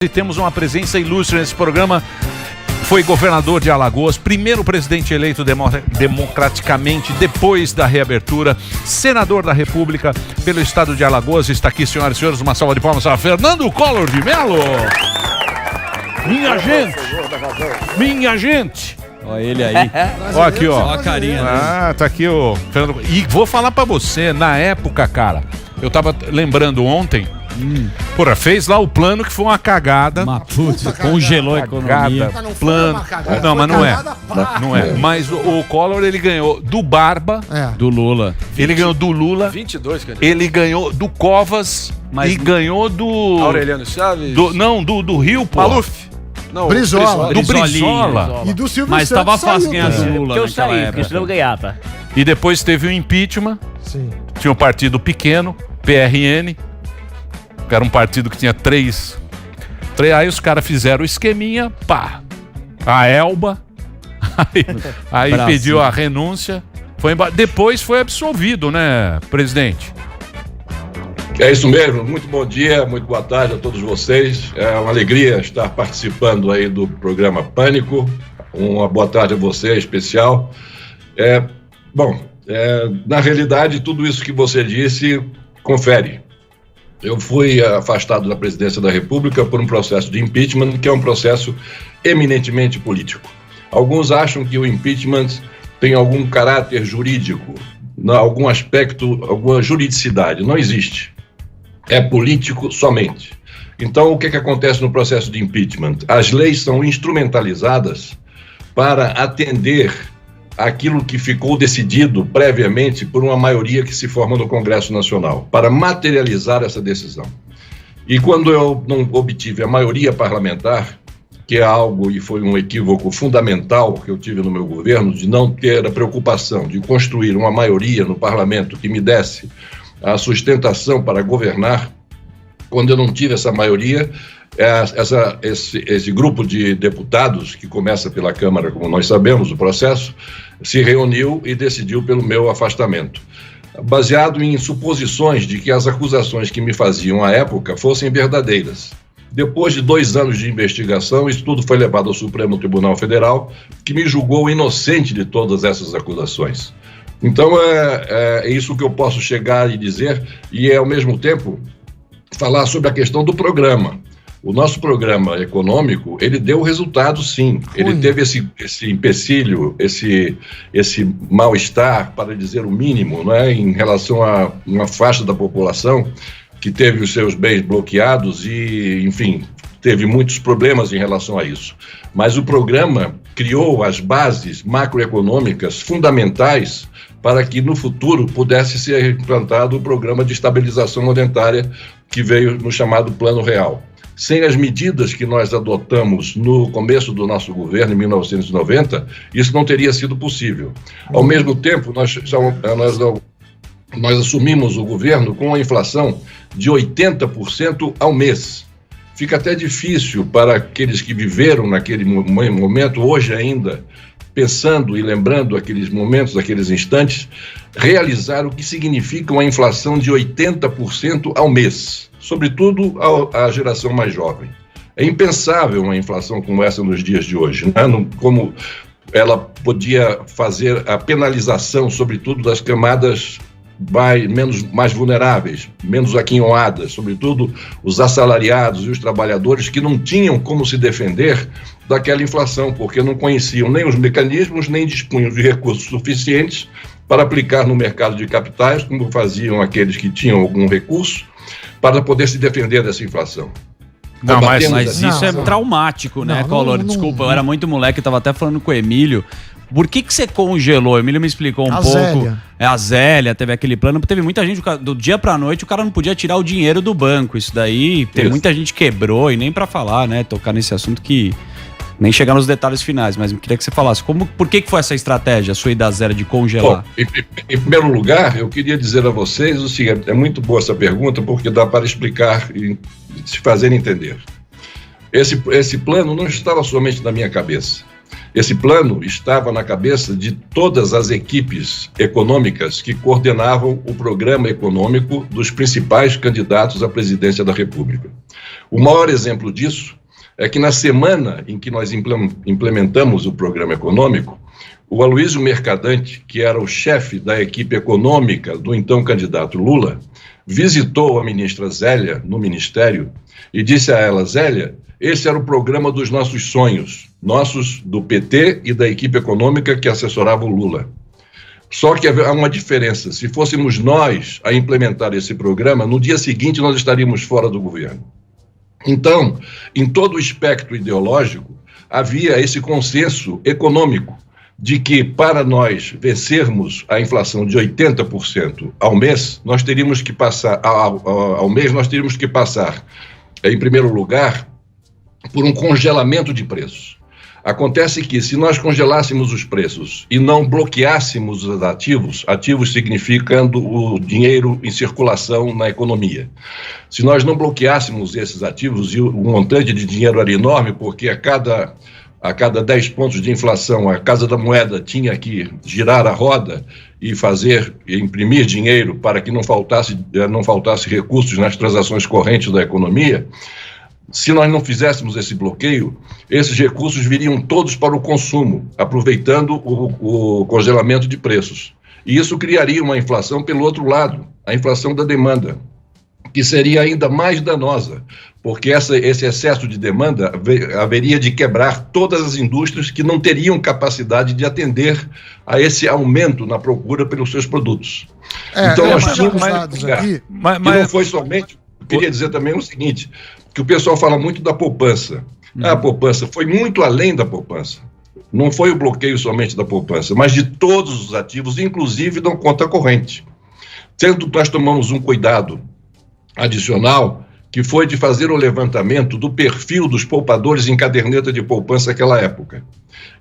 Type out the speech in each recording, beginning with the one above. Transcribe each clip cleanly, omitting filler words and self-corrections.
E temos uma presença ilustre nesse programa. Foi governador de Alagoas, primeiro presidente eleito democraticamente depois da reabertura, senador da República pelo estado de Alagoas. Está aqui, senhoras e senhores, uma salva de palmas para Fernando Collor de Mello. Minha gente. Olha ele aí. Ó aqui, ó. Olha a carinha. Ah, tá aqui o Fernando. E vou falar pra você, na época, cara, eu tava lembrando ontem, porra, fez lá o plano que foi uma cagada. Putz, congelou a economia. Plano. Não, mas não é. Não é. Mas o Collor, ele ganhou do Barba, Do Lula. ele ganhou do Lula, 22, cara. ele ganhou do Covas e ganhou do... Aureliano Chaves. Do Rio, pô. Maluf. Não, Brizola. Do Brizola. E do Silvio Mas Santos tava fácil saiu ganhar também. do Lula Que eu naquela saí, época. porque senão eu ganhava. E depois teve o impeachment. Sim. Tinha um partido pequeno, PRN, que era um partido que tinha três. Aí os caras fizeram o esqueminha, pá. A Elba. Aí Brasil. pediu a renúncia. Depois foi absolvido, né, presidente? É isso mesmo, muito bom dia, muito boa tarde a todos vocês. É uma alegria estar participando aí do programa Pânico. Uma boa tarde a você, especial. Na realidade, tudo isso que você disse, confere. Eu fui afastado da presidência da República por um processo de impeachment, que é um processo eminentemente político. Alguns acham que o impeachment tem algum caráter jurídico, algum aspecto, alguma juridicidade. Não existe. É político somente. Então, o que acontece no processo de impeachment? As leis são instrumentalizadas para atender aquilo que ficou decidido previamente por uma maioria que se forma no Congresso Nacional, para materializar essa decisão. E quando eu não obtive a maioria parlamentar, que é algo e foi um equívoco fundamental que eu tive no meu governo, de não ter a preocupação de construir uma maioria no parlamento que me desse a sustentação para governar, quando eu não tive essa maioria, esse grupo de deputados, que começa pela Câmara, como nós sabemos, o processo, se reuniu e decidiu pelo meu afastamento, baseado em suposições de que as acusações que me faziam à época fossem verdadeiras. Depois de 2 anos de investigação, isso tudo foi levado ao Supremo Tribunal Federal, que me julgou inocente de todas essas acusações. Então, é isso que eu posso chegar e dizer, e ao mesmo tempo falar sobre a questão do programa. O nosso programa econômico, ele deu resultado, sim. Ele teve esse empecilho, esse mal-estar, para dizer o mínimo, né, em relação a uma faixa da população que teve os seus bens bloqueados e, enfim, teve muitos problemas em relação a isso. Mas o programa criou as bases macroeconômicas fundamentais para que no futuro pudesse ser implantado o programa de estabilização monetária que veio no chamado Plano Real. Sem as medidas que nós adotamos no começo do nosso governo, em 1990, isso não teria sido possível. Ao mesmo tempo, nós assumimos o governo com uma inflação de 80% ao mês. Fica até difícil para aqueles que viveram naquele momento, hoje ainda, pensando e lembrando aqueles momentos, aqueles instantes, realizar o que significa uma inflação de 80% ao mês, sobretudo à geração mais jovem. É impensável uma inflação como essa nos dias de hoje, né? Como ela podia fazer a penalização, sobretudo, das camadas mais vulneráveis, menos aquinhoadas, sobretudo os assalariados e os trabalhadores que não tinham como se defender daquela inflação, porque não conheciam nem os mecanismos, nem dispunham de recursos suficientes para aplicar no mercado de capitais, como faziam aqueles que tinham algum recurso, para poder se defender dessa inflação. Não, mas Isso é traumático, né, Collor? Desculpa, eu era muito moleque, eu tava até falando com o Emílio. Por que você congelou? O Emílio me explicou um pouco. Zélia. A Zélia teve aquele plano. Teve muita gente, do dia pra noite, o cara não podia tirar o dinheiro do banco. Isso daí, muita gente quebrou, e nem pra falar, né? Tocar nesse assunto que nem chegar nos detalhes finais. Mas eu queria que você falasse, por que foi essa estratégia, a sua ida zero de congelar? Bom, em primeiro lugar, eu queria dizer a vocês o seguinte: é muito boa essa pergunta, porque dá para explicar e se fazer entender. Esse plano não estava somente na minha cabeça. Esse plano estava na cabeça de todas as equipes econômicas que coordenavam o programa econômico dos principais candidatos à presidência da República. O maior exemplo disso é que na semana em que nós implementamos o programa econômico, o Aloysio Mercadante, que era o chefe da equipe econômica do então candidato Lula, visitou a ministra Zélia no ministério e disse a ela: Zélia, esse era o programa dos nossos sonhos, nossos do PT e da equipe econômica que assessorava o Lula. Só que há uma diferença: se fôssemos nós a implementar esse programa, no dia seguinte nós estaríamos fora do governo. Então, em todo o espectro ideológico, havia esse consenso econômico de que, para nós vencermos a inflação de 80% ao mês, nós teríamos que passar, em primeiro lugar, por um congelamento de preços. Acontece que, se nós congelássemos os preços e não bloqueássemos os ativos, ativos significando o dinheiro em circulação na economia, se nós não bloqueássemos esses ativos, e o montante de dinheiro era enorme, porque a cada 10 pontos de inflação, a Casa da Moeda tinha que girar a roda e imprimir dinheiro para que não faltasse recursos nas transações correntes da economia. Se nós não fizéssemos esse bloqueio, esses recursos viriam todos para o consumo, aproveitando o congelamento de preços. E isso criaria uma inflação pelo outro lado, a inflação da demanda, que seria ainda mais danosa, porque esse excesso de demanda haveria de quebrar todas as indústrias que não teriam capacidade de atender a esse aumento na procura pelos seus produdos. Então nós tínhamos que não foi somente... Eu queria dizer também o seguinte, que o pessoal fala muito da poupança. A poupança foi muito além da poupança. Não foi o bloqueio somente da poupança, mas de todos os ativos, inclusive da conta corrente. Sendo que nós tomamos um cuidado adicional, que foi de fazer o levantamento do perfil dos poupadores em caderneta de poupança naquela época.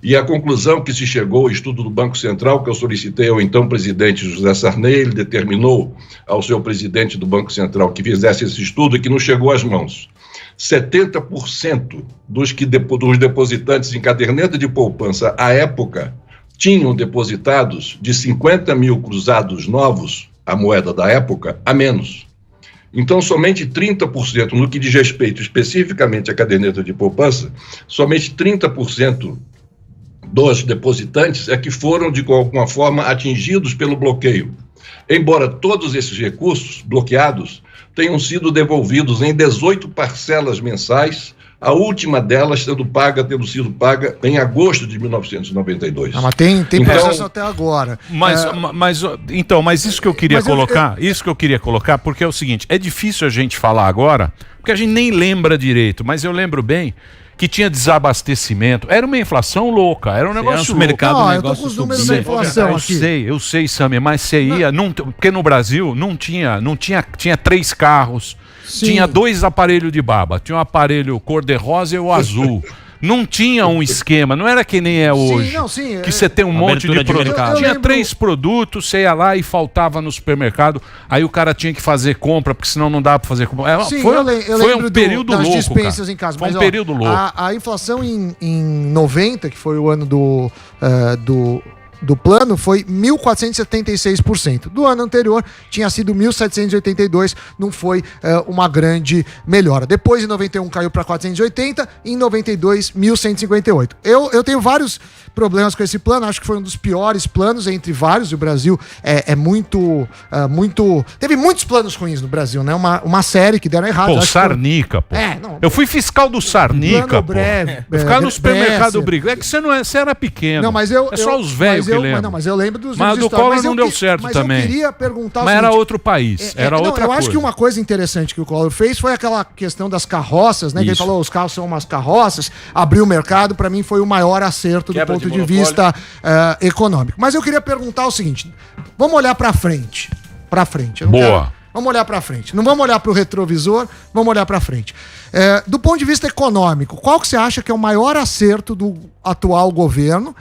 E a conclusão que se chegou ao estudo do Banco Central, que eu solicitei ao então presidente José Sarney, ele determinou ao seu presidente do Banco Central que fizesse esse estudo e que nos chegou às mãos. 70% dos depositantes em caderneta de poupança à época tinham depositados de 50 mil cruzados novos, a moeda da época, a menos. Então, somente 30%, no que diz respeito especificamente à caderneta de poupança, somente 30% dos depositantes é que foram, de alguma forma, atingidos pelo bloqueio. Embora todos esses recursos bloqueados tenham sido devolvidos em 18 parcelas mensais, a última delas tendo sido paga em agosto de 1992. Mas tem processo até agora. Mas isso que eu queria colocar, porque é o seguinte, é difícil a gente falar agora, porque a gente nem lembra direito, mas eu lembro bem que tinha desabastecimento, era uma inflação louca, era um negócio louco. Mercado, eu tô com os números da inflação aqui. Eu sei, Samir, mas você ia, porque no Brasil tinha 3 carros, sim, tinha 2 aparelhos de baba, tinha um aparelho cor-de-rosa e o azul. Não tinha um esquema, não era que nem é hoje, que você tem um monte de produto. Tinha 3 produtos, você ia lá e faltava no supermercado, aí o cara tinha que fazer compra, porque senão não dava para fazer compra. Foi um período louco, dispensas em casa, foi um período louco. A inflação em 90, que foi o ano do plano, foi 1.476%. Do ano anterior tinha sido 1.782%, não foi uma grande melhora. Depois, em 91, caiu para 480%, em 92, 1.158%. Eu tenho vários problemas com esse plano, acho que foi um dos piores planos entre vários. O Brasil teve muitos planos ruins no Brasil, né? Uma série que deram errado. Pô, Sarnica, pô. Eu fui fiscal do Sarnica, pô. Eu ficava no supermercado brigando. É que você era pequeno. Não, mas é só os velhos que lembram. Mas eu lembro dos... Mas do Collor não deu certo também. Eu queria perguntar... Mas era outro país, era outra coisa. Eu acho que uma coisa interessante que o Collor fez foi aquela questão das carroças, né? Que ele falou, os carros são umas carroças, abriu o mercado, para mim foi o maior acerto do ponto de vista econômico. Mas eu queria perguntar o seguinte, vamos olhar para frente. Vamos olhar para frente. Não vamos olhar para o retrovisor, vamos olhar para frente. Do ponto de vista econômico, qual que você acha que é o maior acerto do atual governo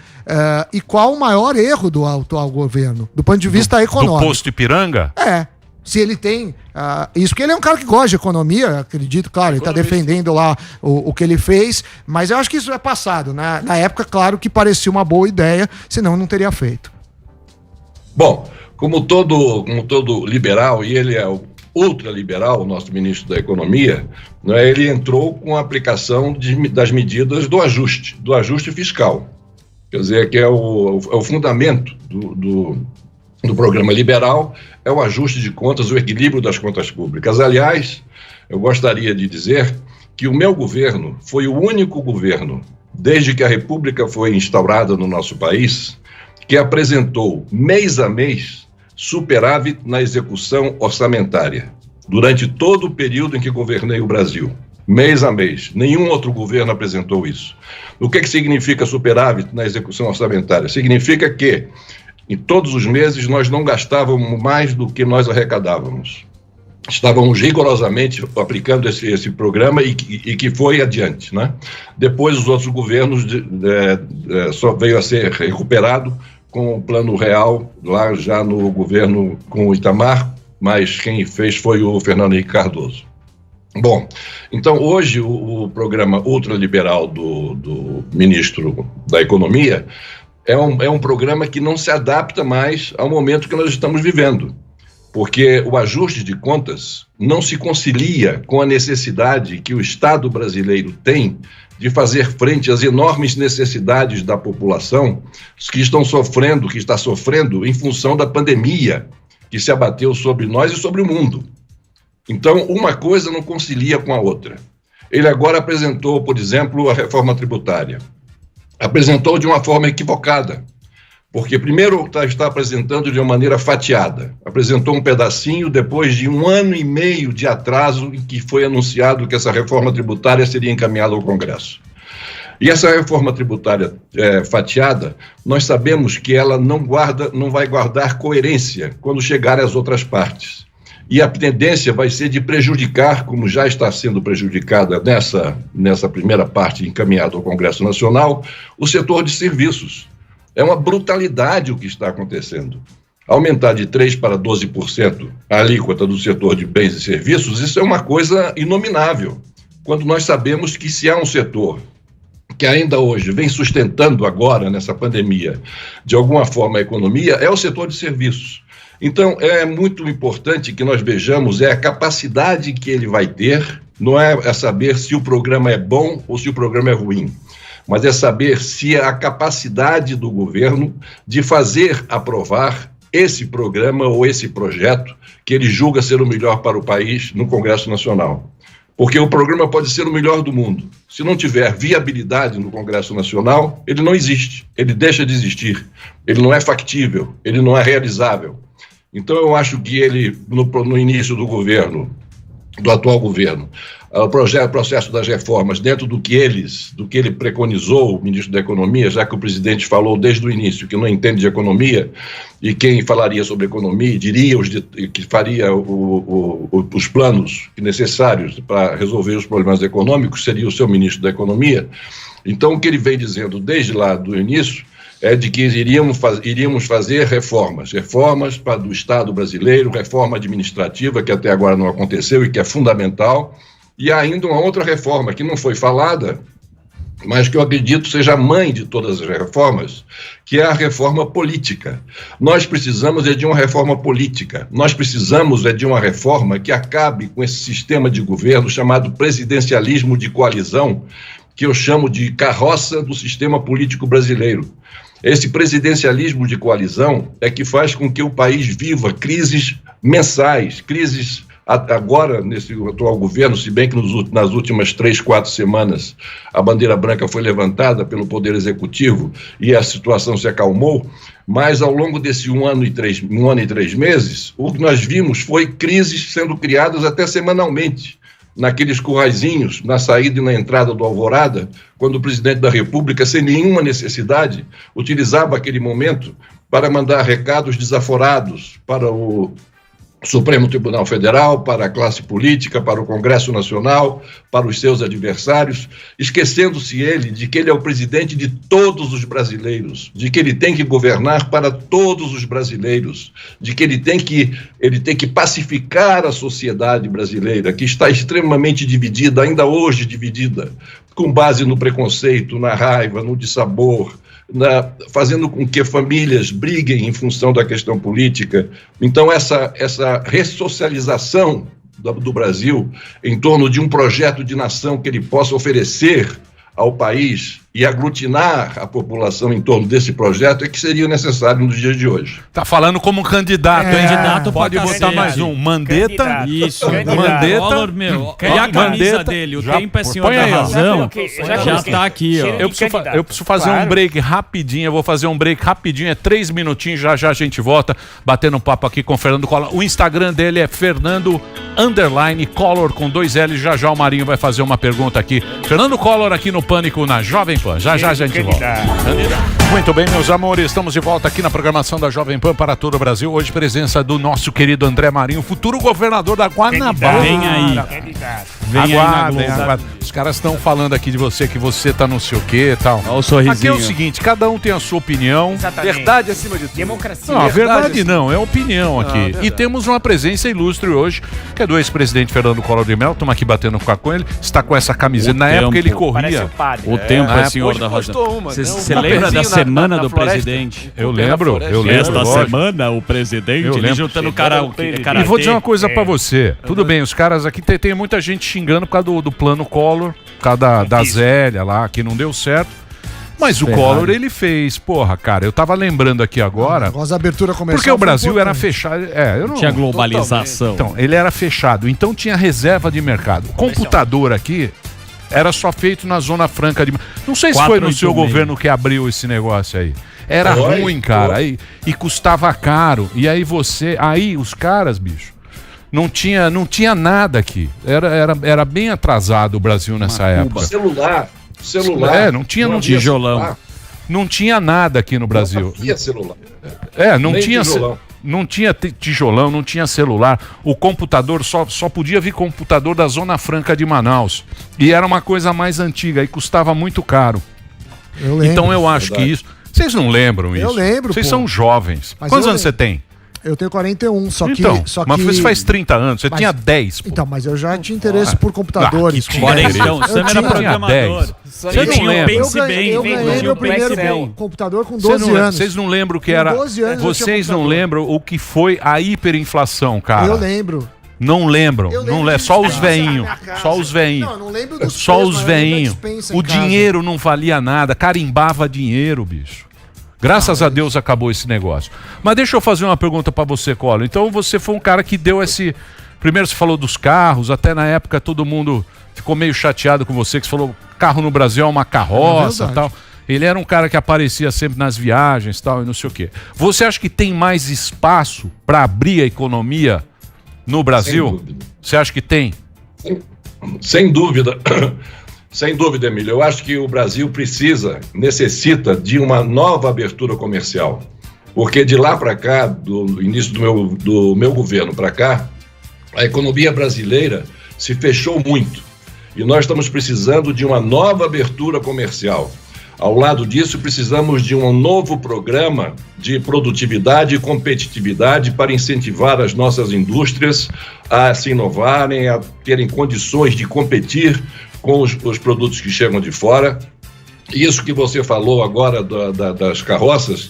e qual o maior erro do atual governo, do ponto de vista econômico? Do posto Ipiranga? Se ele tem isso, porque ele é um cara que gosta de economia, acredito, claro, ele está defendendo lá o que ele fez, mas eu acho que isso é passado. Na época, claro que parecia uma boa ideia, senão não teria feito. Bom, como todo liberal, e ele é o ultraliberal, o nosso ministro da Economia, né, ele entrou com a aplicação das medidas do ajuste fiscal. Quer dizer, que é o fundamento do programa liberal, é o ajuste de contas, o equilíbrio das contas públicas. Aliás, eu gostaria de dizer que o meu governo foi o único governo, desde que a República foi instaurada no nosso país, que apresentou mês a mês superávit na execução orçamentária, durante todo o período em que governei o Brasil. Mês a mês. Nenhum outro governo apresentou isso. O que significa superávit na execução orçamentária? Significa que, em todos os meses, nós não gastávamos mais do que nós arrecadávamos. Estávamos rigorosamente aplicando esse programa e que foi adiante, né? Depois, os outros governos só veio a ser recuperado com o Plano Real, lá já no governo com o Itamar, mas quem fez foi o Fernando Henrique Cardoso. Bom, então hoje o programa ultraliberal do ministro da Economia é um programa que não se adapta mais ao momento que nós estamos vivendo, porque o ajuste de contas não se concilia com a necessidade que o Estado brasileiro tem de fazer frente às enormes necessidades da população que está sofrendo em função da pandemia que se abateu sobre nós e sobre o mundo. Então, uma coisa não concilia com a outra. Ele agora apresentou, por exemplo, a reforma tributária. Apresentou de uma forma equivocada, porque primeiro está apresentando de uma maneira fatiada. Apresentou um pedacinho depois de 1 ano e meio de atraso em que foi anunciado que essa reforma tributária seria encaminhada ao Congresso. E essa reforma tributária fatiada, nós sabemos que ela não vai guardar coerência quando chegar às outras partes. E a tendência vai ser de prejudicar, como já está sendo prejudicada nessa primeira parte encaminhada ao Congresso Nacional, o setor de serviços. É uma brutalidade o que está acontecendo. Aumentar de 3% para 12% a alíquota do setor de bens e serviços, isso é uma coisa inominável. Quando nós sabemos que se há um setor que ainda hoje vem sustentando agora, nessa pandemia, de alguma forma a economia, é o setor de serviços. Então, é muito importante que nós vejamos a capacidade que ele vai ter, não é saber se o programa é bom ou se o programa é ruim, mas é saber se a capacidade do governo de fazer aprovar esse programa ou esse projeto que ele julga ser o melhor para o país no Congresso Nacional. Porque o programa pode ser o melhor do mundo. Se não tiver viabilidade no Congresso Nacional, ele não existe, ele deixa de existir, ele não é factível, ele não é realizável. Então, eu acho que ele, no início do governo, do atual governo, o processo das reformas, dentro do que ele preconizou, o ministro da Economia, já que o presidente falou desde o início que não entende de economia, e quem falaria sobre economia diria que faria os planos necessários para resolver os problemas econômicos, seria o seu ministro da Economia. Então, o que ele vem dizendo desde lá do início é de que iríamos fazer reformas do Estado brasileiro, reforma administrativa, que até agora não aconteceu e que é fundamental, e ainda uma outra reforma que não foi falada, mas que eu acredito seja a mãe de todas as reformas, que é a reforma política. Nós precisamos de uma reforma política, nós precisamos de uma reforma que acabe com esse sistema de governo chamado presidencialismo de coalizão, que eu chamo de carroça do sistema político brasileiro. Esse presidencialismo de coalizão é que faz com que o país viva crises mensais, crises agora nesse atual governo, se bem que nas últimas 3, 4 semanas a bandeira branca foi levantada pelo Poder Executivo e a situação se acalmou, mas ao longo desse 1 ano e 3 meses, o que nós vimos foi crises sendo criadas até semanalmente, naqueles curraizinhos, na saída e na entrada do Alvorada, quando o presidente da República, sem nenhuma necessidade, utilizava aquele momento para mandar recados desaforados para o Supremo Tribunal Federal, para a classe política, para o Congresso Nacional, para os seus adversários, esquecendo-se ele de que ele é o presidente de todos os brasileiros, de que ele tem que governar para todos os brasileiros, de que ele tem que pacificar a sociedade brasileira, que está extremamente dividida, ainda hoje dividida, com base no preconceito, na raiva, no dissabor, fazendo com que famílias briguem em função da questão política. Então, essa ressocialização do Brasil em torno de um projeto de nação que ele possa oferecer ao país e aglutinar a população em torno desse projeto é que seria necessário nos dias de hoje. Tá falando como candidato, hein? Candidato Pode botar mais um. Mandetta. Candidato. Isso. Mandetta. Collor, meu. E a camisa dele? O tempo é senhor da razão. Já tá aqui, ó. Eu preciso fazer um break rapidinho. Eu vou fazer um break rapidinho. É 3 minutinhos. Já a gente volta batendo um papo aqui com o Fernando Collor. O Instagram dele é Fernando_Collor com 2 L. Já o Marinho vai fazer uma pergunta aqui. Fernando Collor aqui no Pânico na Jovem Pan. Já a gente volta. Muito bem, meus amores. Estamos de volta aqui na programação da Jovem Pan para todo o Brasil. Hoje presença do nosso querido André Marinho, futuro governador da Guanabara. Vem aí. Aguardem. Os caras estão falando aqui de você, que você tá não sei o que e tal. Olha o sorrisinho. Aqui é o seguinte, cada um tem a sua opinião. Exatamente. Verdade acima de tudo. Democracia. Não, a verdade não, é opinião aqui. Verdade. E temos uma presença ilustre hoje, que é do ex-presidente Fernando Collor de Mello. Estamos aqui batendo com ele. Está com essa camiseta. Na época ele Parece corria. o padre. O tempo é senhor Hoje da razão. postou uma, né? Você Um lembra da pezinho semana na do floresta? presidente? Eu lembro. Esta lógico. semana, o presidente, Eu ele lembro. juntando cara. E vou dizer uma coisa pra você. Tudo bem, os caras aqui tem muita gente xingando por causa do plano Collor, por causa da Zélia lá, que não deu certo. Mas o Collor, ele fez, porra, cara, eu tava lembrando aqui agora, A abertura comercial porque o Brasil foi era importante. fechado. Eu não... Tinha globalização. Então, ele era fechado, então tinha reserva de mercado. O computador aqui era só feito na Zona Franca de... Não sei se foi no seu 486. governo que abriu esse negócio aí. Era Foi, ruim, cara, foi. e custava caro. E aí os caras, bicho, não tinha nada aqui. Era bem atrasado o Brasil nessa época. Celular. Não tinha havia tijolão. celular, Não tinha nada aqui no Brasil. Não havia celular. Não Nem tinha tijolão. não tinha tijolão, não tinha celular. O computador só podia vir computador da Zona Franca de Manaus. E era uma coisa mais antiga e custava muito caro. Eu lembro. Então eu acho que isso... Vocês não lembram isso? Eu lembro, Vocês pô. são jovens. Mas Quantos eu anos você tem? Eu tenho 41, só que... Então, só mas que... você faz 30 anos, você Mas- tinha 10, pô. Então, mas eu já tinha interesse por computadores. Ah, que Agora interesse. então, você Eu era tinha programador. 10. Você Você não tinha lembra. o Pense Bem. Eu ganhei meu primeiro Excel. computador com Você 12 não- anos. Vocês não lembram que Com era... 12 anos eu tinha Vocês não computador. lembram o que foi a hiperinflação, cara? Eu lembro. Não lembram. Eu Não lembro lembram. de Só os dispensa na veinhos. minha casa. Só os veinhos. Não, eu não lembro dos Só preços, os mas eu lembro da veinhos. dispensa em O casa. dinheiro não valia nada, carimbava dinheiro, bicho. Graças a Deus acabou esse negócio. Mas deixa eu fazer uma pergunta pra você, Collor. Então você foi um cara que deu esse... Primeiro você falou dos carros, até na época todo mundo ficou meio chateado com você, que você falou carro no Brasil é uma carroça e tal. Ele era um cara que aparecia sempre nas viagens tal, e não sei o quê. Você acha que tem mais espaço pra abrir a economia no Brasil? dúvida. Você acha que tem? Sem dúvida. Sem dúvida, Emílio. Eu acho que o Brasil necessita de uma nova abertura comercial. Porque de lá para cá, do início do meu governo para cá, a economia brasileira se fechou muito. E nós estamos precisando de uma nova abertura comercial. Ao lado disso, precisamos de um novo programa de produtividade e competitividade para incentivar as nossas indústrias a se inovarem, a terem condições de competir com os produtos que chegam de fora. Isso que você falou agora das carroças,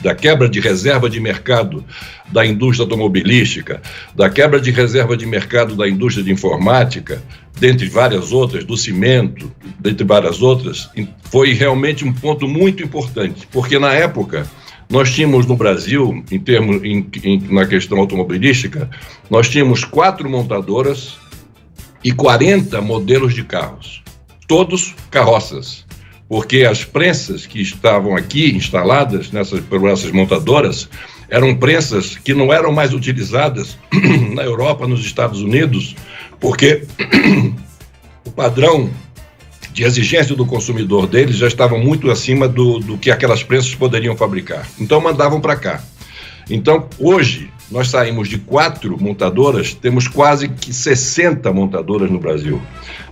da quebra de reserva de mercado da indústria automobilística, da quebra de reserva de mercado da indústria de informática, dentre várias outras, do cimento, dentre várias outras, foi realmente um ponto muito importante, porque na época nós tínhamos no Brasil, na questão automobilística, nós tínhamos 4 montadoras e 40 modelos de carros. Todos carroças, porque as prensas que estavam aqui instaladas por essas montadoras eram prensas que não eram mais utilizadas na Europa, nos Estados Unidos, porque o padrão de exigência do consumidor deles já estava muito acima do que aquelas prensas poderiam fabricar. Então mandavam para cá. Então hoje nós saímos de 4 montadoras, temos quase que 60 montadoras no Brasil.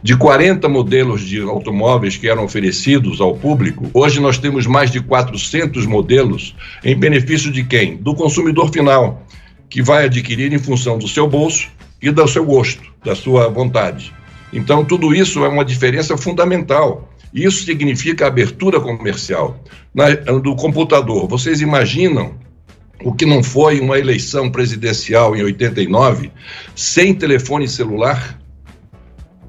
De 40 modelos de automóveis que eram oferecidos ao público, hoje nós temos mais de 400 modelos em benefício de quem? Do consumidor final, que vai adquirir em função do seu bolso e do seu gosto, da sua vontade. Então, tudo isso é uma diferença fundamental. Isso significa abertura comercial. Do computador, vocês imaginam o que não foi uma eleição presidencial em 89 sem telefone celular?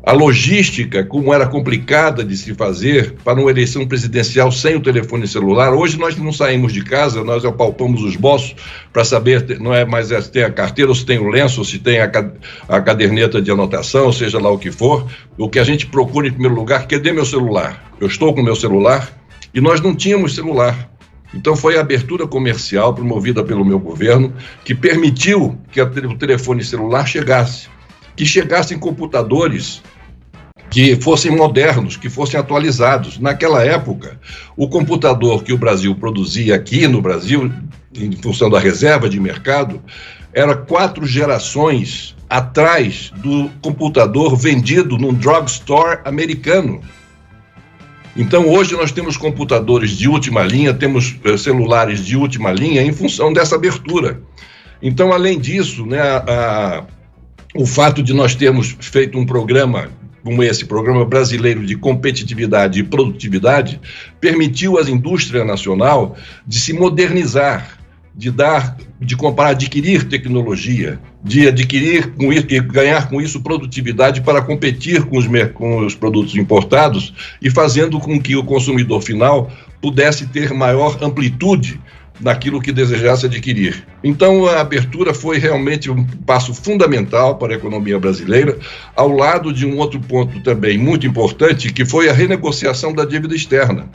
A logística, como era complicada de se fazer para uma eleição presidencial sem o telefone celular. Hoje nós não saímos de casa, nós apalpamos os bolsos para saber, não é mais se tem a carteira, ou se tem o lenço, ou se tem a caderneta de anotação, seja lá o que for. O que a gente procura em primeiro lugar, cadê meu celular? Eu estou com meu celular e nós não tínhamos celular. Então foi a abertura comercial promovida pelo meu governo que permitiu que o telefone celular chegasse. Que chegassem computadores que fossem modernos, que fossem atualizados. Naquela época, o computador que o Brasil produzia aqui no Brasil, em função da reserva de mercado, era 4 gerações atrás do computador vendido num drugstore americano. Então, hoje nós temos computadores de última linha, temos celulares de última linha em função dessa abertura. Então, além disso, né, o fato de nós termos feito um programa como esse, Programa Brasileiro de Competitividade e Produtividade, permitiu às indústrias nacionais de se modernizar, de comprar, adquirir tecnologia, de adquirir com isso, e ganhar com isso produtividade para competir com os produtos importados e fazendo com que o consumidor final pudesse ter maior amplitude naquilo que desejasse adquirir. Então, a abertura foi realmente um passo fundamental para a economia brasileira, ao lado de um outro ponto também muito importante, que foi a renegociação da dívida externa.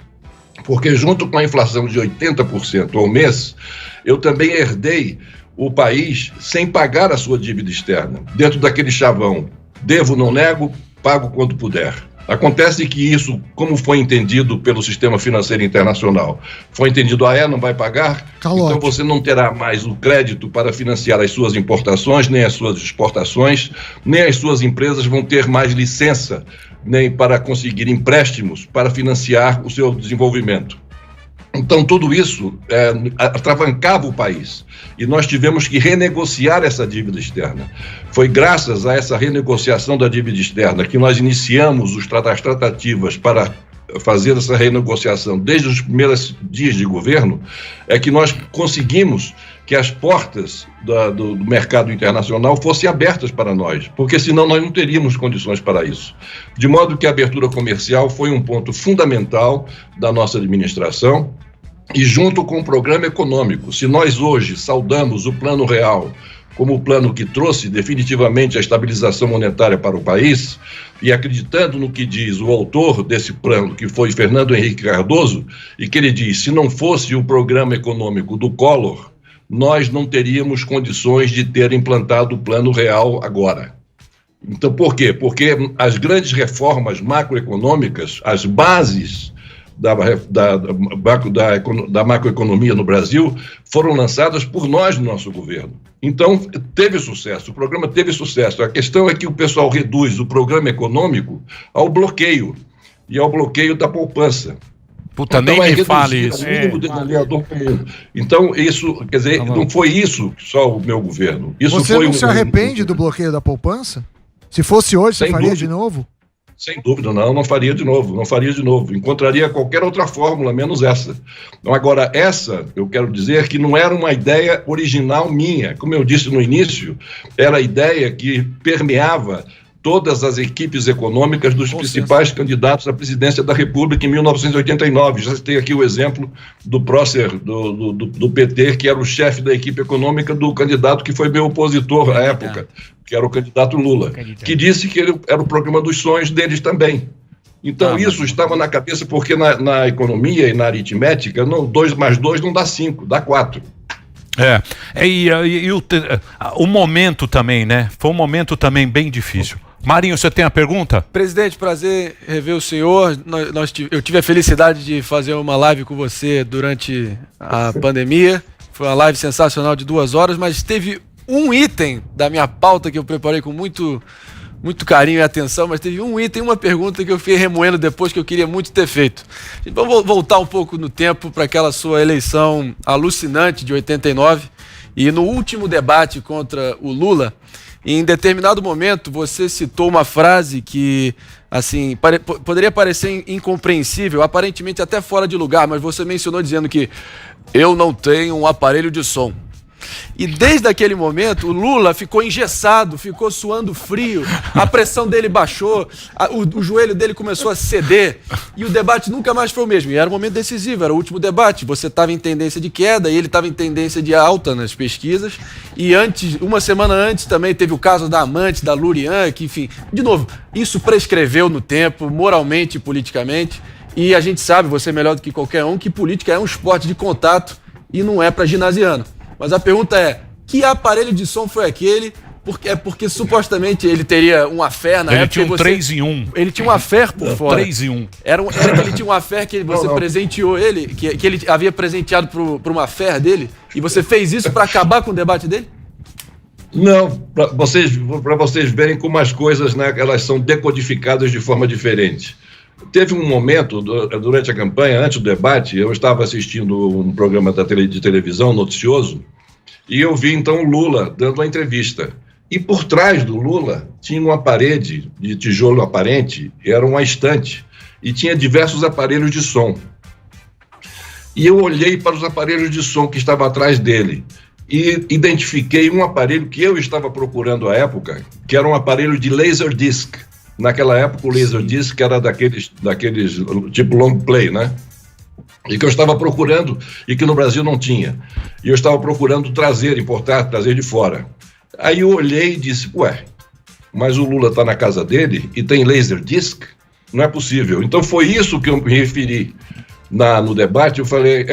Porque junto com a inflação de 80% ao mês, eu também herdei o país sem pagar a sua dívida externa, dentro daquele chavão, devo, não nego, pago quando puder. Acontece que isso, como foi entendido pelo sistema financeiro internacional, foi entendido, não vai pagar, Calote. Então você não terá mais o crédito para financiar as suas importações, nem as suas exportações, nem as suas empresas vão ter mais licença, nem para conseguir empréstimos para financiar o seu desenvolvimento. Então, tudo isso atravancava o país e nós tivemos que renegociar essa dívida externa. Foi graças a essa renegociação da dívida externa que nós iniciamos as tratativas para fazer essa renegociação desde os primeiros dias de governo, é que nós conseguimos que as portas do mercado internacional fossem abertas para nós, porque senão nós não teríamos condições para isso. De modo que a abertura comercial foi um ponto fundamental da nossa administração e junto com o programa econômico. Se nós hoje saudamos o Plano Real como o plano que trouxe definitivamente a estabilização monetária para o país, e acreditando no que diz o autor desse plano, que foi Fernando Henrique Cardoso, e que ele diz, se não fosse o programa econômico do Collor, nós não teríamos condições de ter implantado o Plano Real agora. Então, por quê? Porque as grandes reformas macroeconômicas, as bases da macroeconomia no Brasil foram lançadas por nós no nosso governo. Então, teve sucesso, o programa teve sucesso. A questão é que o pessoal reduz o programa econômico ao bloqueio, e ao bloqueio da poupança. Puta, então, nem me fale isso. Então, isso, quer dizer, não foi isso só o meu governo. Isso você foi não se arrepende do bloqueio da poupança? Se fosse hoje, você faria de novo? Sem dúvida, não faria de novo. Encontraria qualquer outra fórmula, menos essa. Então, agora, essa, eu quero dizer que não era uma ideia original minha. Como eu disse no início, era a ideia que permeava todas as equipes econômicas dos principais candidatos à presidência da República em 1989. Já tem aqui o exemplo do Prócer, do PT, que era o chefe da equipe econômica do candidato que foi meu opositor à época, que era o candidato Lula, que disse que ele era o programa dos sonhos deles também. Então, isso estava na cabeça, porque na economia e na aritmética, 2 mais 2 não dá 5, dá 4. O momento também, né? Foi um momento também bem difícil. Marinho, você tem a pergunta? Presidente, prazer rever o senhor. Eu tive a felicidade de fazer uma live com você durante a pandemia. Foi uma live sensacional de 2 horas, mas teve um item da minha pauta que eu preparei com muito carinho e atenção, mas teve um item, uma pergunta que eu fiquei remoendo depois que eu queria muito ter feito. Vamos voltar um pouco no tempo para aquela sua eleição alucinante de 89 e no último debate contra o Lula, em determinado momento você citou uma frase que, assim, poderia parecer incompreensível, aparentemente até fora de lugar, mas você mencionou dizendo que eu não tenho um aparelho de som. E desde aquele momento o Lula ficou engessado, ficou suando frio, a pressão dele baixou, o joelho dele começou a ceder e o debate nunca mais foi o mesmo. E era um momento decisivo, era o último debate. Você estava em tendência de queda e ele estava em tendência de alta nas pesquisas. E uma semana antes também teve o caso da amante, da Lurian, que, enfim, de novo, isso prescreveu no tempo, moralmente e politicamente. E a gente sabe, você melhor do que qualquer um, que política é um esporte de contato e não é para ginasiano. Mas a pergunta é, que aparelho de som foi aquele? Porque supostamente ele teria um affair na época. Ele tinha um 3 em 1. Ele tinha um affair por fora. 3 em 1. Era que ele tinha um affair que você presenteou ele, que ele havia presenteado para uma affair dele, e você fez isso para acabar com o debate dele? Não, para vocês verem como as coisas, né, elas são decodificadas de forma diferente. Teve um momento, durante a campanha, antes do debate, eu estava assistindo um programa de televisão noticioso e eu vi, então, o Lula dando uma entrevista. E por trás do Lula tinha uma parede de tijolo aparente, era uma estante, e tinha diversos aparelhos de som. E eu olhei para os aparelhos de som que estavam atrás dele e identifiquei um aparelho que eu estava procurando à época, que era um aparelho de Laserdisc. Naquela época o Laserdisc era daqueles tipo long play, né? E que eu estava procurando e que no Brasil não tinha. E eu estava procurando importar, trazer de fora. Aí eu olhei e disse, ué, mas o Lula está na casa dele e tem Laserdisc? Não é possível. Então foi isso que eu me referi no debate. Eu falei,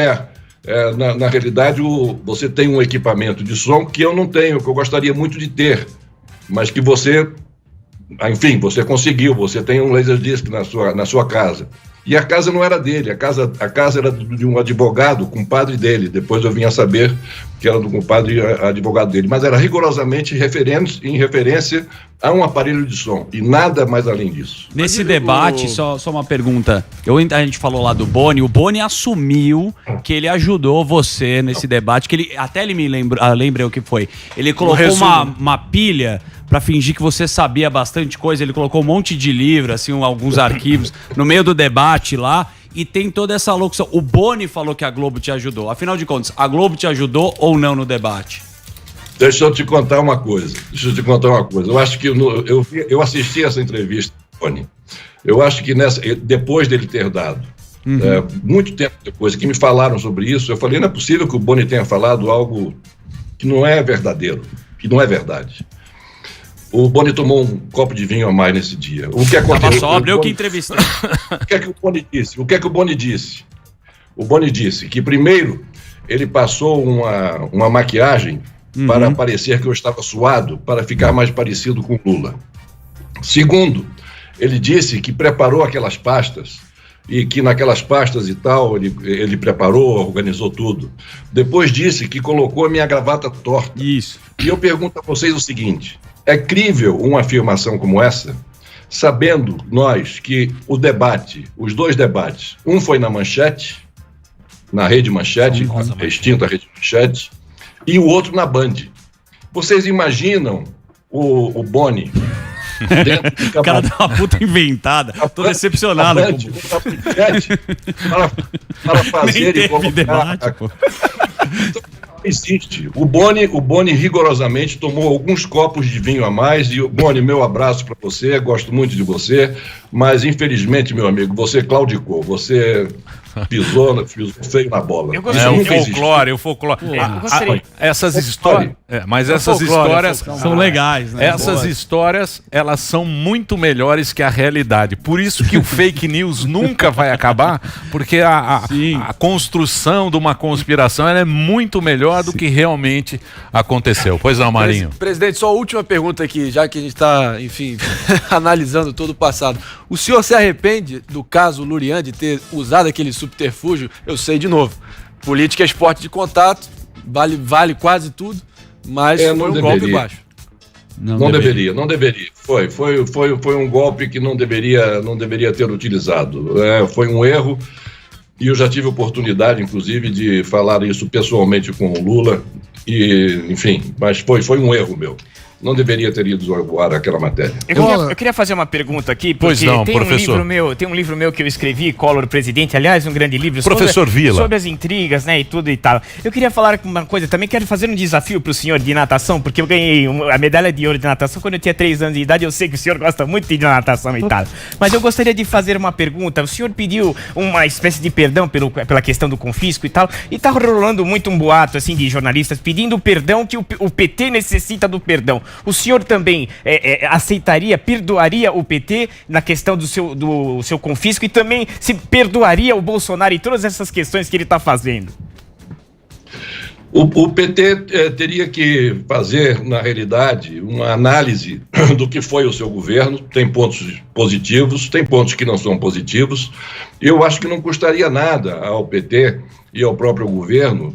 na realidade você tem um equipamento de som que eu não tenho, que eu gostaria muito de ter, mas que você... Enfim, você conseguiu, você tem um Laserdisc na sua casa. E a casa não era dele, a casa era de um advogado, compadre dele. Depois eu vim a saber que era do compadre advogado dele. Mas era rigorosamente em referência a um aparelho de som. E nada mais além disso. Nesse debate, só uma pergunta. A gente falou lá do Boni. O Boni assumiu que ele ajudou você nesse debate. Até ele me lembrei o que foi. Ele colocou uma pilha pra fingir que você sabia bastante coisa. Ele colocou um monte de livros, assim, alguns arquivos, no meio do debate lá, e tem toda essa locução. O Boni falou que a Globo te ajudou. Afinal de contas, a Globo te ajudou ou não no debate? Deixa eu te contar uma coisa. Eu acho que eu assisti essa entrevista, Boni. Eu acho que depois dele ter dado, muito tempo depois que me falaram sobre isso, eu falei, não é possível que o Boni tenha falado algo que não é verdadeiro, que não é verdade. O Boni tomou um copo de vinho a mais nesse dia. O que aconteceu? Tava sóbrio, eu que entrevistei. O que é que o Boni disse? O Boni disse que, primeiro, ele passou uma maquiagem para parecer que eu estava suado, para ficar mais parecido com o Lula. Segundo, ele disse que preparou aquelas pastas e que naquelas pastas e tal, ele preparou, organizou tudo. Depois disse que colocou a minha gravata torta. Isso. E eu pergunto a vocês o seguinte... É crível uma afirmação como essa, sabendo nós que os dois debates, um foi na Manchete, na Rede Manchete, extinta Rede Manchete, e o outro na Band. Vocês imaginam o Boni dentro de o cara dá uma puta inventada. Tô decepcionado. Para fazer nem teve debate, pô. Existe. O Boni rigorosamente tomou alguns copos de vinho a mais e, Boni, meu abraço para você, gosto muito de você, mas infelizmente, meu amigo, você claudicou, você pisou feio na bola. O folclore. Essas histórias... mas essas histórias... São legais, né? Essas histórias, elas são muito melhores que a realidade. Por isso que o fake news nunca vai acabar, porque a construção de uma conspiração ela é muito melhor do que realmente aconteceu. Pois não, Marinho? Presidente, só a última pergunta aqui, já que a gente está, enfim, analisando todo o passado. O senhor se arrepende do caso Lurian de ter usado aquele subterfúgio? Eu sei, de novo, política é esporte de contato, vale quase tudo, mas foi um golpe baixo. Não deveria. Foi um golpe que não deveria ter utilizado. Foi um erro, e eu já tive oportunidade, inclusive, de falar isso pessoalmente com o Lula, mas foi um erro meu. Não deveria ter ido ao ar aquela matéria. Eu queria fazer uma pergunta aqui, porque tem um livro meu que eu escrevi, Collor Presidente, aliás, um grande livro sobre as intrigas, né, e tudo e tal. Eu queria falar uma coisa, também quero fazer um desafio pro senhor de natação, porque eu ganhei a medalha de ouro de natação quando eu tinha 3 anos de idade. Eu sei que o senhor gosta muito de natação e tal, mas eu gostaria de fazer uma pergunta. O senhor pediu uma espécie de perdão pela questão do confisco e tal, e tá rolando muito um boato, assim, de jornalistas pedindo perdão, que o PT necessita do perdão. O senhor também aceitaria, perdoaria o PT na questão do seu confisco, e também se perdoaria o Bolsonaro e todas essas questões que ele está fazendo? O PT teria que fazer, na realidade, uma análise do que foi o seu governo. Tem pontos positivos, tem pontos que não são positivos. Eu acho que não custaria nada ao PT e ao próprio governo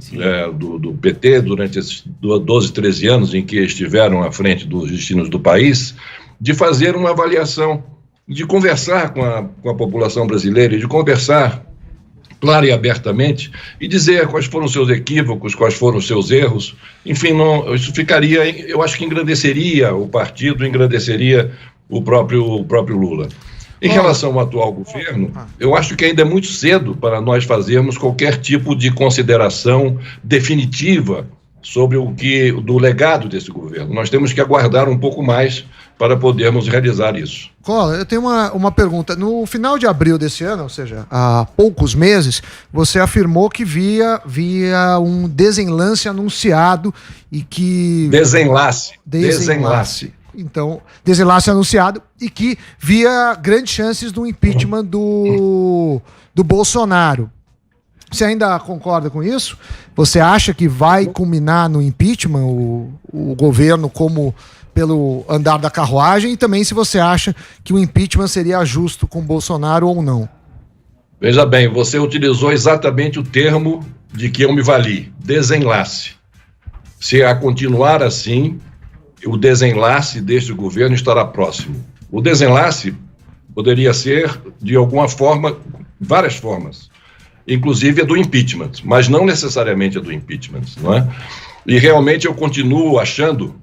do PT durante esses 12, 13 anos em que estiveram à frente dos destinos do país, de fazer uma avaliação, de conversar com a população brasileira, de conversar clara e abertamente, e dizer quais foram os seus equívocos, quais foram os seus erros. Enfim, isso ficaria, eu acho que engrandeceria o partido, engrandeceria o próprio Lula. Em relação ao atual governo, eu acho que ainda é muito cedo para nós fazermos qualquer tipo de consideração definitiva sobre do legado desse governo. Nós temos que aguardar um pouco mais para podermos realizar isso. Collor, eu tenho uma pergunta. No final de abril desse ano, ou seja, há poucos meses, você afirmou que via um desenlace anunciado e que... Desenlace. Então, desenlace anunciado, e que via grandes chances do impeachment do Bolsonaro. Você ainda concorda com isso? Você acha que vai culminar no impeachment o governo como pelo andar da carruagem? E também se você acha que o impeachment seria justo com Bolsonaro ou não? Veja bem, você utilizou exatamente o termo de que eu me vali, desenlace. Se a continuar assim, o desenlace deste governo estará próximo. O desenlace poderia ser, de alguma forma, várias formas, inclusive a do impeachment, mas não necessariamente a do impeachment, não é? E realmente eu continuo achando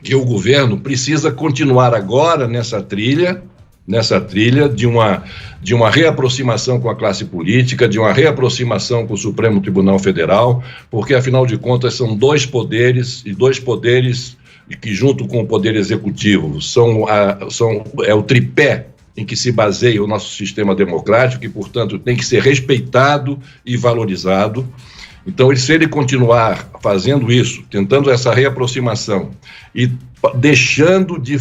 que o governo precisa continuar agora nessa trilha de uma reaproximação com a classe política, de uma reaproximação com o Supremo Tribunal Federal, porque afinal de contas são dois poderes que, junto com o Poder Executivo, é o tripé em que se baseia o nosso sistema democrático e, portanto, tem que ser respeitado e valorizado. Então, se ele continuar fazendo isso, tentando essa reaproximação e deixando de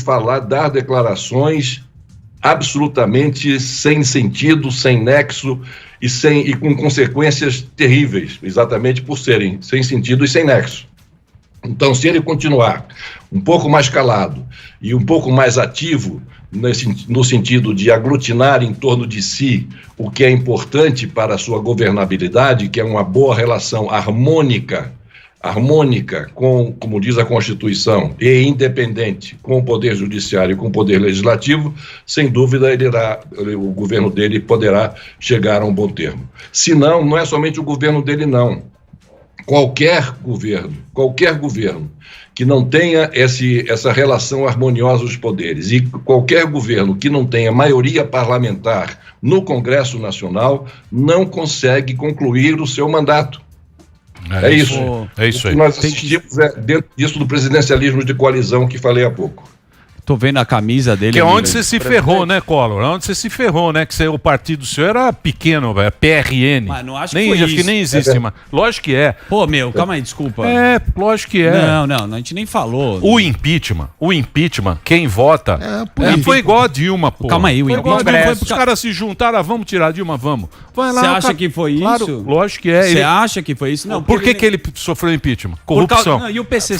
dar declarações absolutamente sem sentido, sem nexo e com consequências terríveis, exatamente por serem sem sentido e sem nexo. Então, se ele continuar um pouco mais calado e um pouco mais ativo no sentido de aglutinar em torno de si o que é importante para a sua governabilidade, que é uma boa relação harmônica com, como diz a Constituição, e independente com o Poder Judiciário e com o Poder Legislativo, sem dúvida o governo dele poderá chegar a um bom termo. Se não, não é somente o governo dele, não. Qualquer governo que não tenha essa relação harmoniosa dos poderes e qualquer governo que não tenha maioria parlamentar no Congresso Nacional não consegue concluir o seu mandato. É isso aí. Nós assistimos dentro disso do presidencialismo de coalizão que falei há pouco. Tô vendo a camisa dele. Que é onde você se ferrou, né, Collor? Onde você se ferrou, né? Que o partido seu era pequeno, velho. PRN. Mas não acho que foi isso. Acho que nem existe, mas lógico que é. Pô, calma aí, desculpa. Lógico que é. Não, a gente nem falou. O impeachment, quem vota, foi igual a Dilma, pô. Calma aí, o impeachment. Os caras se juntaram, vamos tirar a Dilma, vamos. Vai lá. Você acha que foi claro, isso? Lógico que é. Você acha que foi isso? Não. Por que ele sofreu impeachment? Corrupção. E o PC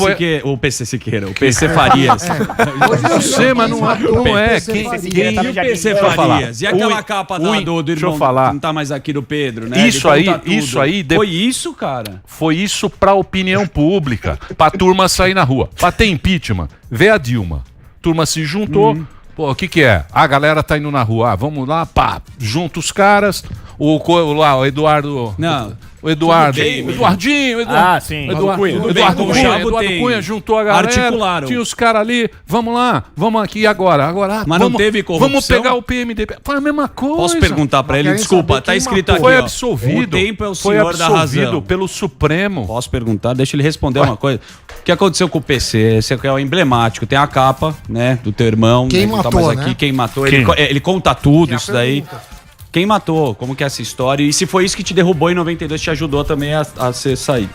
Siqueira? O PC Farias. Eu sei, mas não é. Quem e o PC Farias? E aquela capa do irmão deixa eu falar. Que não tá mais aqui do Pedro, né? Isso aí. Foi isso, cara? Foi isso pra opinião pública, pra turma sair na rua. Pra ter impeachment, vê a Dilma. Turma se juntou. Pô, o que é? A galera tá indo na rua. Vamos lá, pá, junta os caras. O Eduardo... Não... O Eduardinho. Sim. Eduardo Cunha juntou a galera. Articularam. Tinha os caras ali. Vamos lá, vamos aqui agora. Mas não teve corrupção? Vamos pegar o PMDB. Foi a mesma coisa. Posso perguntar pra ele? Desculpa, tá escrito aqui. Foi absolvido. O tempo é o senhor da razão. Pelo Supremo. Posso perguntar? Deixa ele responder uma coisa. O que aconteceu com o PC? Esse aqui é o emblemático. Tem a capa, né, do teu irmão. Quem né, matou, tá mais né? aqui. Quem matou. Ele conta tudo isso daí. Quem matou? Como que é essa história? E se foi isso que te derrubou em 92, te ajudou também a sair?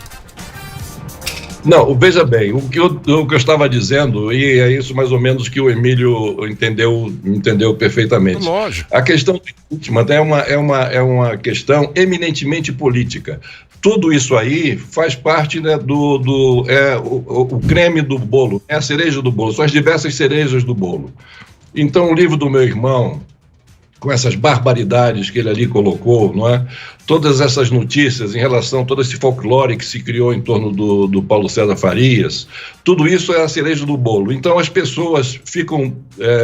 Não, veja bem, o que eu estava dizendo, e é isso mais ou menos que o Emílio entendeu perfeitamente. Lógico. A questão do impeachment é uma questão eminentemente política. Tudo isso aí faz parte, né, o creme do bolo, é a cereja do bolo, são as diversas cerejas do bolo. Então, o livro do meu irmão, com essas barbaridades que ele ali colocou, não é? Todas essas notícias em relação a todo esse folclore que se criou em torno do Paulo César Farias, tudo isso é a cereja do bolo. Então as pessoas ficam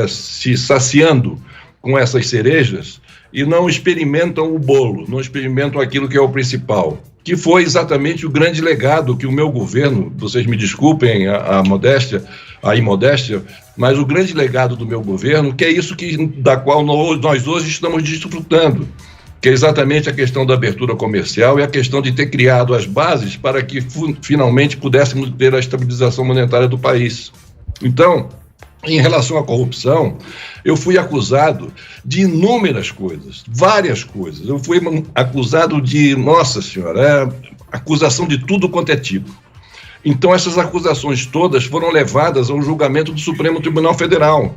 se saciando com essas cerejas e não experimentam o bolo, não experimentam aquilo que é o principal, que foi exatamente o grande legado que o meu governo, vocês me desculpem a imodéstia, mas o grande legado do meu governo, que é isso da qual nós hoje estamos desfrutando, que é exatamente a questão da abertura comercial e a questão de ter criado as bases para que finalmente pudéssemos ter a estabilização monetária do país. Então, em relação à corrupção, eu fui acusado de inúmeras coisas, várias coisas. Eu fui acusado de, nossa senhora, acusação de tudo quanto é tipo. Então, essas acusações todas foram levadas ao julgamento do Supremo Tribunal Federal,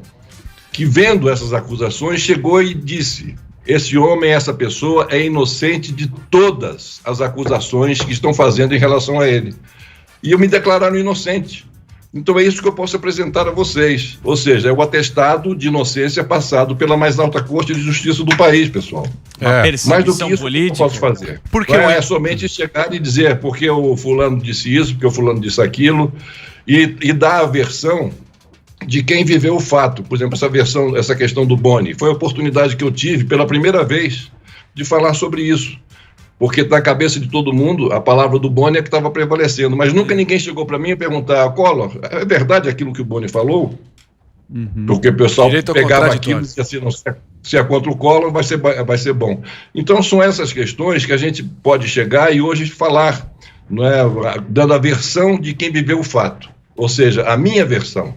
que, vendo essas acusações, chegou e disse: esse homem, essa pessoa é inocente de todas as acusações que estão fazendo em relação a ele. E eu me declararam inocente. Então é isso que eu posso apresentar a vocês. Ou seja, é o atestado de inocência passado pela mais alta corte de justiça do país, pessoal. Mais do que isso política. Eu posso fazer. Porque é somente chegar e dizer porque o fulano disse isso, porque o fulano disse aquilo, e dar a versão de quem viveu o fato. Por exemplo, essa questão do Boni. Foi a oportunidade que eu tive pela primeira vez de falar sobre isso. Porque na cabeça de todo mundo, a palavra do Boni é que estava prevalecendo. Mas nunca ninguém chegou para mim e perguntar: Collor, é verdade aquilo que o Boni falou? Porque o pessoal pegava aquilo e dizia assim: não, se é contra o Collor, vai ser bom. Então são essas questões que a gente pode chegar e hoje falar, não é, dando a versão de quem viveu o fato. Ou seja, a minha versão.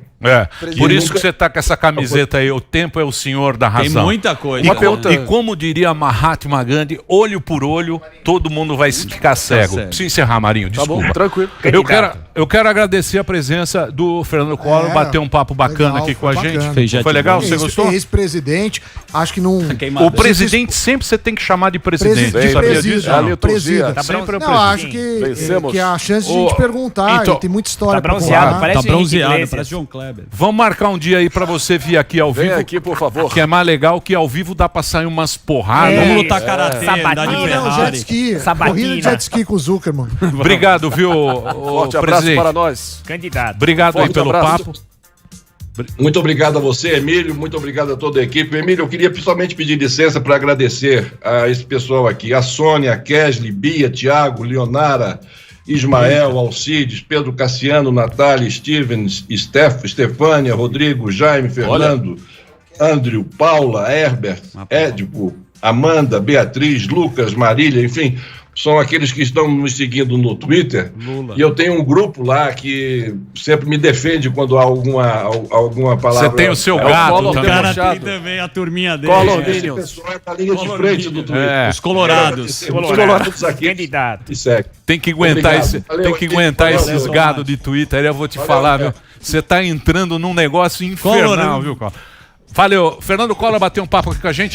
Por isso que você está com essa camiseta aí, o tempo é o senhor da razão. Tem muita coisa. E como diria Mahatma Gandhi, olho por olho, todo mundo vai ficar cego. Preciso encerrar, Marinho, desculpa. Tá bom, tranquilo. Eu quero agradecer a presença do Fernando Collor, bater um papo bacana aqui com a gente. Foi legal? Você gostou? Ex-presidente, acho que não... O presidente sempre você tem que chamar de presidente. Presida. Não, acho que a chance de a gente perguntar, tem muita história pra contar. Tá bronzeado, parece João Kleber. Vamos marcar um dia aí pra você vir aqui ao vivo. Vem aqui, por favor. Que é mais legal que ao vivo dá pra sair umas porradas. Vamos lutar karatê, andar de Ferrari. Jet ski. Corrida de jet ski com o Zuckerman. Obrigado, viu, forte abraço para nós. Candidato. Obrigado aí pelo papo. Muito obrigado a você, Emílio, muito obrigado a toda a equipe. Emílio, eu queria principalmente pedir licença para agradecer a esse pessoal aqui, a Sônia, a Kesley, Bia, Tiago, Leonara, Ismael, Alcides, Pedro Cassiano, Natália, Stevens, Stefânia, Rodrigo, Jaime, Fernando, Andrew, Paula, Herbert, Édipo, Amanda, Beatriz, Lucas, Marília, enfim, são aqueles que estão nos seguindo no Twitter. Lula. E eu tenho um grupo lá que sempre me defende quando há alguma palavra... Você tem o seu gato também. O cara tem também a turminha dele. Esse pessoal é da linha de frente do Twitter. Os colorados. Os colorados aqui. Candidato. Tem que aguentar esses gados de Twitter. Eu vou te falar, viu? Você tá entrando num negócio infernal, viu, Collor? Valeu. Fernando Collor bateu um papo aqui com a gente.